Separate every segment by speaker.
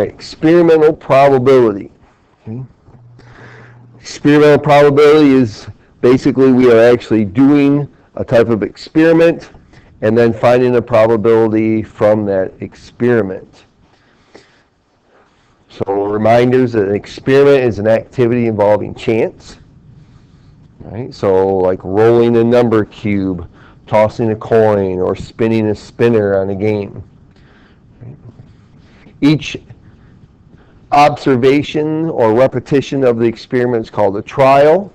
Speaker 1: Experimental probability. Okay. Experimental probability is basically we are actually doing a type of experiment and then finding a probability from that experiment. So reminders that an experiment is an activity involving chance. Right? So like rolling a number cube, tossing a coin, or spinning a spinner on a game. Right? Each observation or repetition of the experiment is called a trial.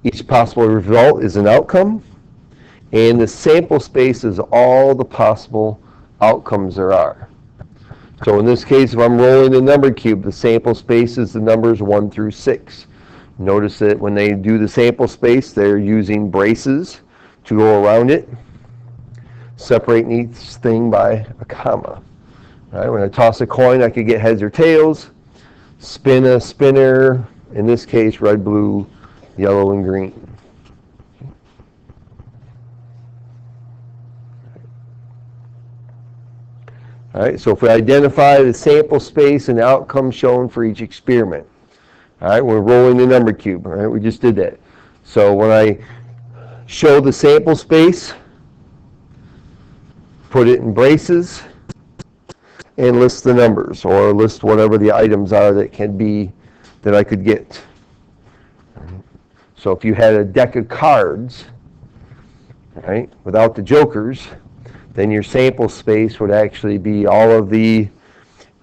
Speaker 1: Each possible result is an outcome. And the sample space is all the possible outcomes there are. So in this case, if I'm rolling a number cube, the sample space is the numbers 1 through 6. Notice that when they do the sample space, they're using braces to go around it, separating each thing by a comma. Right? When I toss a coin, I could get heads or tails. Spin a spinner, in this case, red, blue, yellow, and green. All right, so if we identify the sample space and the outcome shown for each experiment. All right, we're rolling the number cube. All right, we just did that. So when I show the sample space, put it in braces, and list the numbers, or list whatever the items are that can be, that I could get. So if you had a deck of cards, right, without the jokers, then your sample space would actually be all of the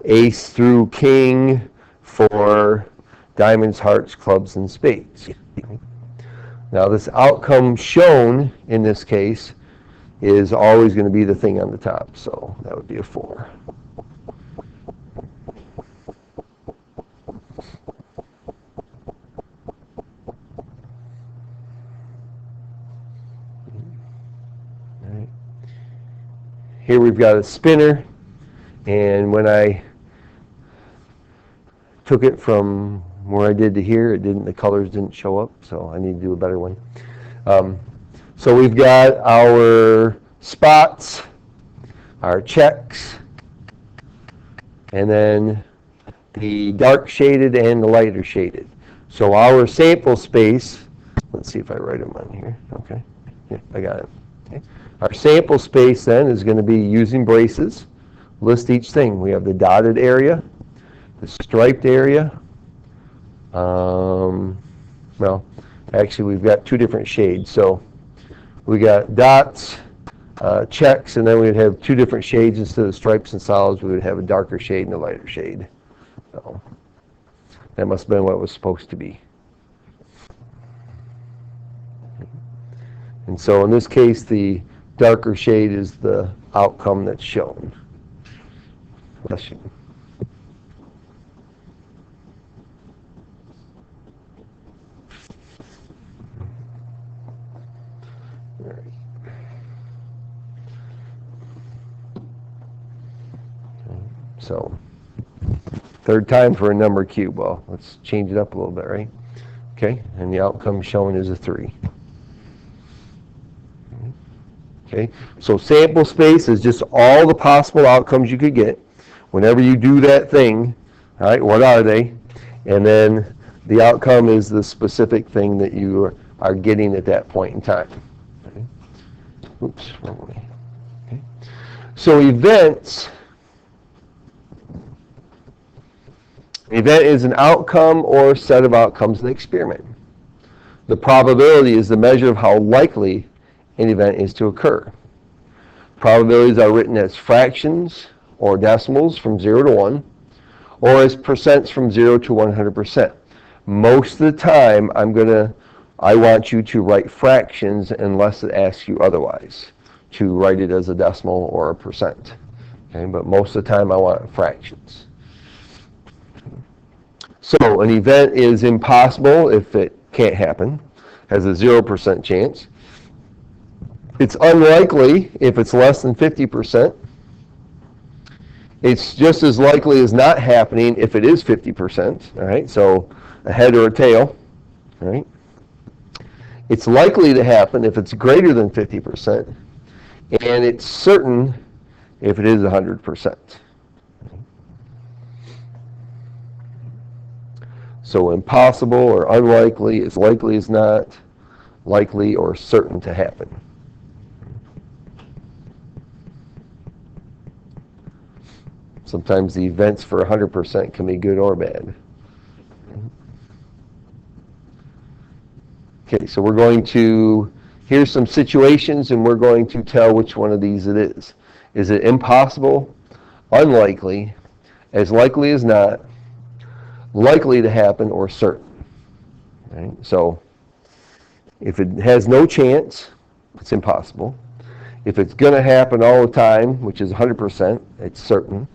Speaker 1: ace through king for diamonds, hearts, clubs, and spades. Now this outcome shown in this case is always going to be the thing on the top, so that would be a 4. Here we've got a spinner, and when I took it from where I did to here, the colors didn't show up, so I need to do a better one. So we've got our spots, our checks, and then the dark shaded and the lighter shaded. So our sample space, let's see if I write them on here. Okay, yeah, I got it. Okay. Our sample space then is going to be using braces. List each thing. We have the dotted area, the striped area. Well, actually we've got 2 different shades. So we got dots, checks, and then we would have 2 different shades instead of stripes and solids. We would have a darker shade and a lighter shade. So that must have been what it was supposed to be. And so in this case, the darker shade is the outcome that's shown. Bless you. All right. So, third time for a number cube. Well, let's change it up a little bit, right? Okay, and the outcome shown is a 3. Okay, so sample space is just all the possible outcomes you could get. Whenever you do that thing, all right, what are they? And then the outcome is the specific thing that you are getting at that point in time. Okay. Oops, wrong way. Okay. So events. An event is an outcome or set of outcomes in the experiment. The probability is the measure of how likely an event is to occur. Probabilities are written as fractions or decimals from 0 to 1, or as percents from 0 to 100%. Most of the time, I want you to write fractions unless it asks you otherwise, to write it as a decimal or a percent. Okay, but most of the time I want fractions. So an event is impossible if it can't happen, has a 0% chance. It's unlikely if it's less than 50%. It's just as likely as not happening if it is 50%, all right? So a head or a tail, all right? It's likely to happen if it's greater than 50%, and it's certain if it is 100%. So impossible or unlikely, as likely as not, likely or certain to happen. Sometimes the events for 100% can be good or bad. Okay, so we're going to, here's some situations, and we're going to tell which one of these it is. Is it impossible, unlikely, as likely as not, likely to happen, or certain? Right? So if it has no chance, it's impossible. If it's going to happen all the time, which is 100%, it's certain.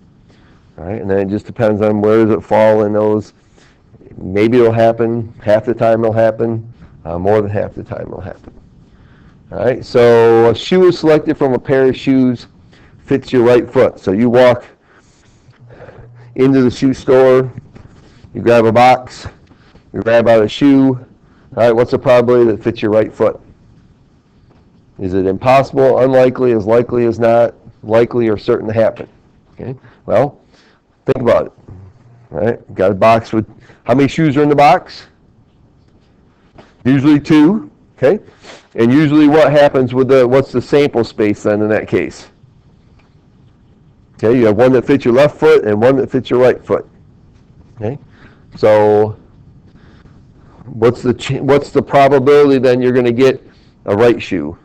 Speaker 1: Right? And then it just depends on where does it fall in those. Maybe it'll happen, half the time it'll happen, more than half the time it'll happen. All right, so a shoe is selected from a pair of shoes, fits your right foot. So you walk into the shoe store, you grab a box, you grab out a shoe. All right, what's the probability that fits your right foot? Is it impossible, unlikely, as likely as not, likely or certain to happen? Okay, well, think about it. All right, got a box with, how many shoes are in the box? Usually 2, okay? And usually what happens with what's the sample space then in that case? Okay, you have one that fits your left foot and one that fits your right foot. Okay, so what's the probability then you're going to get a right shoe?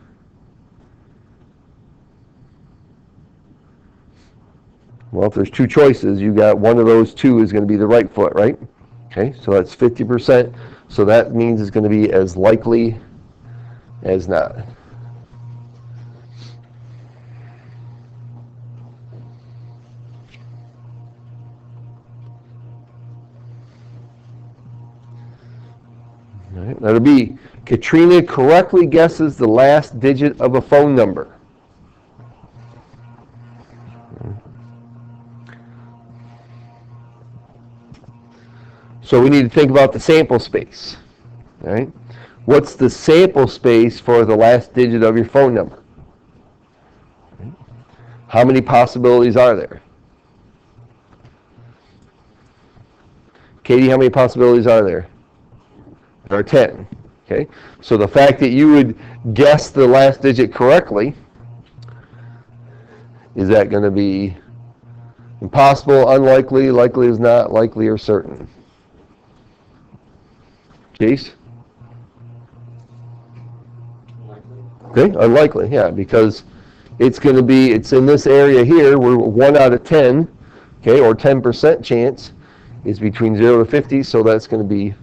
Speaker 1: Well, if there's 2 choices, you got one of those 2 is going to be the right foot, right? Okay, so that's 50%. So that means it's going to be as likely as not. All right, that'll be Katrina correctly guesses the last digit of a phone number. So we need to think about the sample space. All right? What's the sample space for the last digit of your phone number? How many possibilities are there? Katie, how many possibilities are there? There are 10. Okay? So the fact that you would guess the last digit correctly, is that going to be impossible, unlikely, likely as not, likely or certain? Case? Okay, unlikely, yeah, because it's going to be, it's in this area here, where 1 out of 10, okay, or 10% chance is between 0 to 50, so that's going to be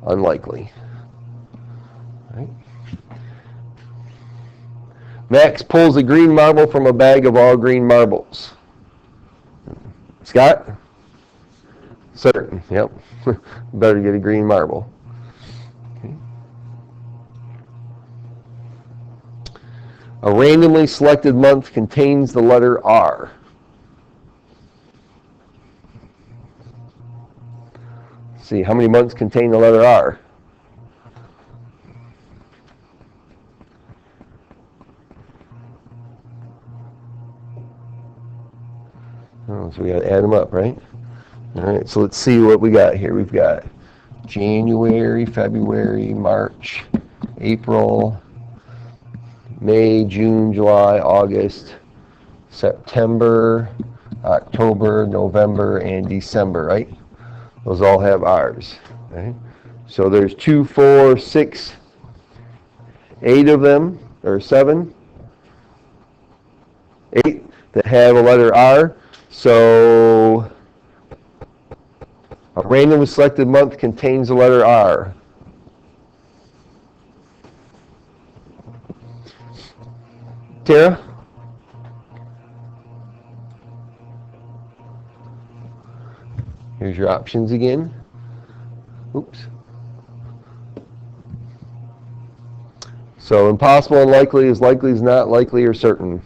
Speaker 1: unlikely. Right. Max pulls a green marble from a bag of all green marbles. Scott? Certain, yep. Better get a green marble. Okay. A randomly selected month contains the letter R. Let's see, how many months contain the letter R? Oh, so we got to add them up, right? All right, so let's see what we got here. We've got January, February, March, April, May, June, July, August, September, October, November, and December, right? Those all have R's, right? So there's 2, 4, 6, 8 of them, or 7, 8 that have a letter R. So a randomly selected month contains the letter R. Tara? Here's your options again. Oops. So impossible, unlikely, as likely as not, likely or certain.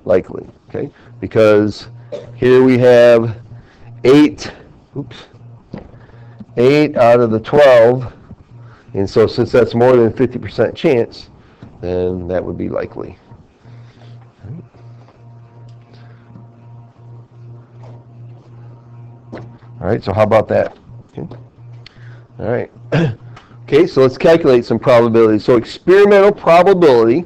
Speaker 1: Likely, okay? Because here we have 8 out of the 12, and so since that's more than 50% chance, then that would be likely. All right, so how about that? Okay. All right. Okay, so let's calculate some probabilities. So experimental probability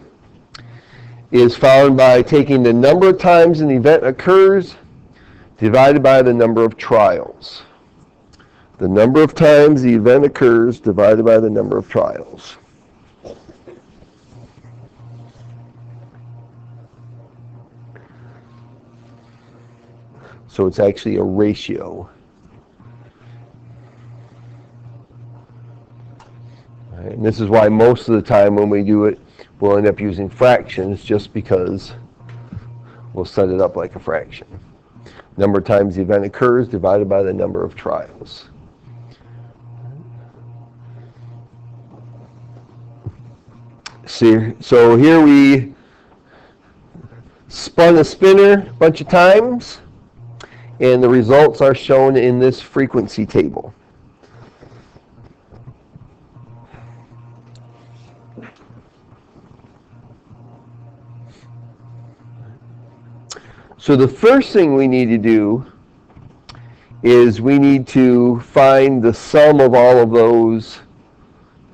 Speaker 1: is found by taking the number of times an event occurs divided by the number of trials. The number of times the event occurs divided by the number of trials. So it's actually a ratio. Right, and this is why most of the time when we do it, we'll end up using fractions just because we'll set it up like a fraction. Number of times the event occurs divided by the number of trials. See, so here we spun a spinner a bunch of times, and the results are shown in this frequency table. So the first thing we need to do is we need to find the sum of all of those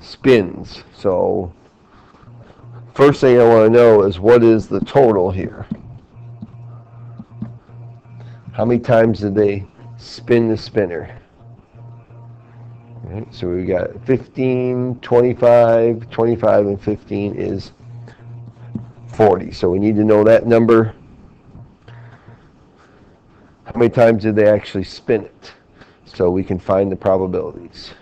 Speaker 1: spins. So first thing I want to know is what is the total here? How many times did they spin the spinner? All right, so we got 15, 25, 25 and 15 is 40. So we need to know that number. How many times did they actually spin it? So we can find the probabilities.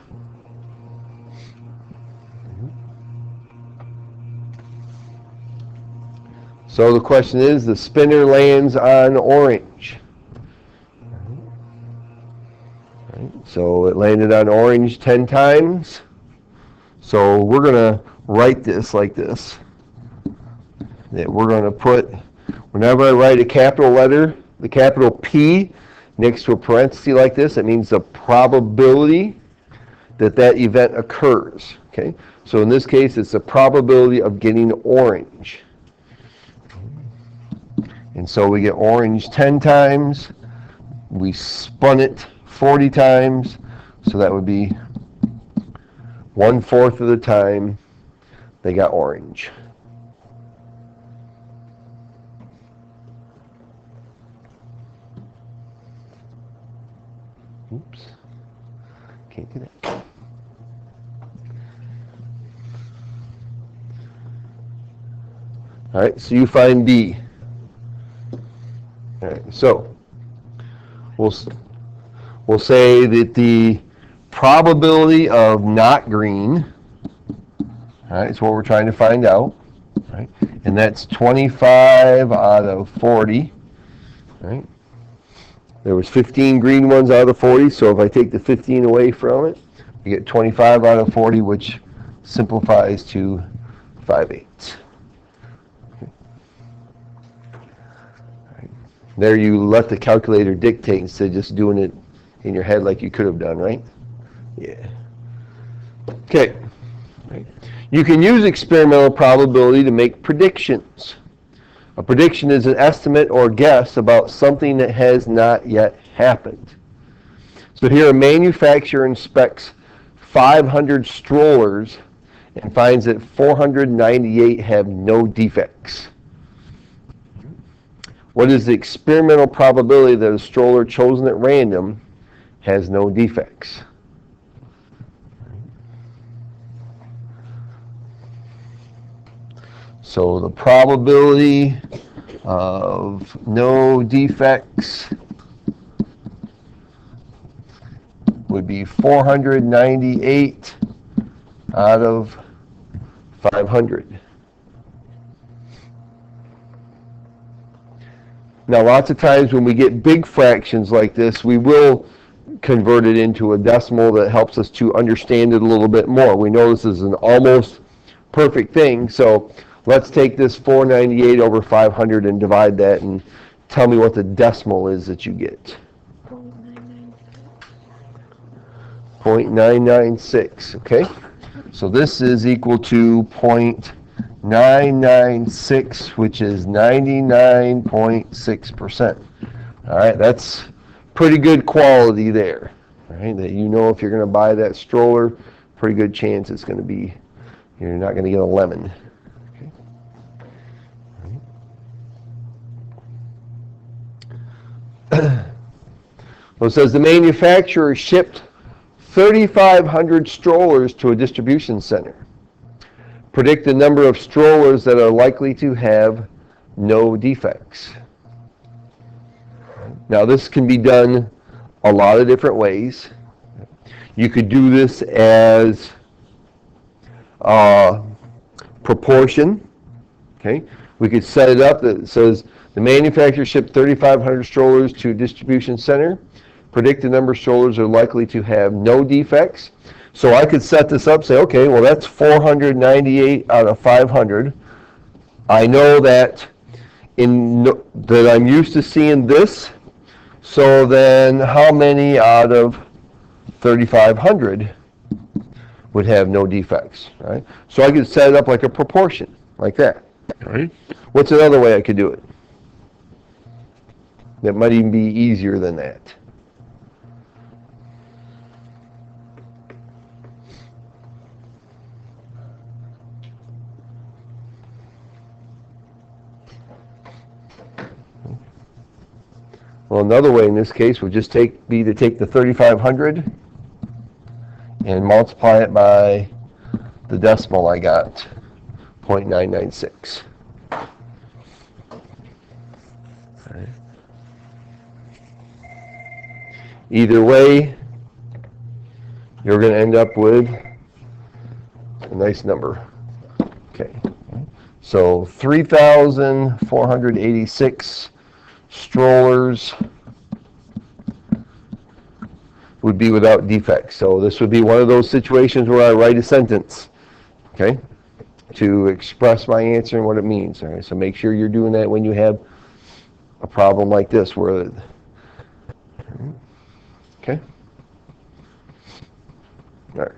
Speaker 1: So the question is, the spinner lands on orange. Right, so it landed on orange 10 times. So we're going to write this like this. That we're going to put, whenever I write a capital letter, the capital P next to a parenthesis like this, it means the probability that that event occurs. Okay, so in this case, it's the probability of getting orange. And so we get orange 10 times. We spun it 40 times. So that would be 1/4 of the time they got orange. Oops, can't do that. All right, so you find B. All right, so we'll say that the probability of not green, all right, is what we're trying to find out, right? And that's 25 out of 40, right? There was 15 green ones out of 40, so if I take the 15 away from it, I get 25 out of 40, which simplifies to 5/8. Right. There you let the calculator dictate instead of just doing it in your head like you could have done, right? Yeah. Okay. Right. You can use experimental probability to make predictions. A prediction is an estimate or guess about something that has not yet happened. So here a manufacturer inspects 500 strollers and finds that 498 have no defects. What is the experimental probability that a stroller chosen at random has no defects? So the probability of no defects would be 498 out of 500. Now lots of times when we get big fractions like this, we will convert it into a decimal that helps us to understand it a little bit more. We know this is an almost perfect thing, so let's take this 498 over 500 and divide that and tell me what the decimal is that you get. 0.996, okay? So this is equal to 0.996, which is 99.6%. All right, that's pretty good quality there. right? That you know if you're going to buy that stroller, pretty good chance it's going to be, you're not going to get a lemon. Okay. Well, it says the manufacturer shipped 3,500 strollers to a distribution center. Predict the number of strollers that are likely to have no defects. Now, this can be done a lot of different ways. You could do this as proportion. Okay, we could set it up that it says the manufacturer shipped 3,500 strollers to a distribution center. Predict the number of strollers are likely to have no defects. So I could set this up, say, okay, well that's 498 out of 500. I know that that I'm used to seeing this. So then how many out of 3,500 would have no defects, right? So I could set it up like a proportion, like that. Right. What's another way I could do it? That might even be easier than that. Well, another way in this case would just be to take the 3,500 and multiply it by the decimal I got, 0.996. Right. Either way, you're going to end up with a nice number. Okay. So 3,486 strollers would be without defects. So this would be one of those situations where I write a sentence, okay, to express my answer and what it means. All right, so make sure you're doing that when you have a problem like this where, okay, all right.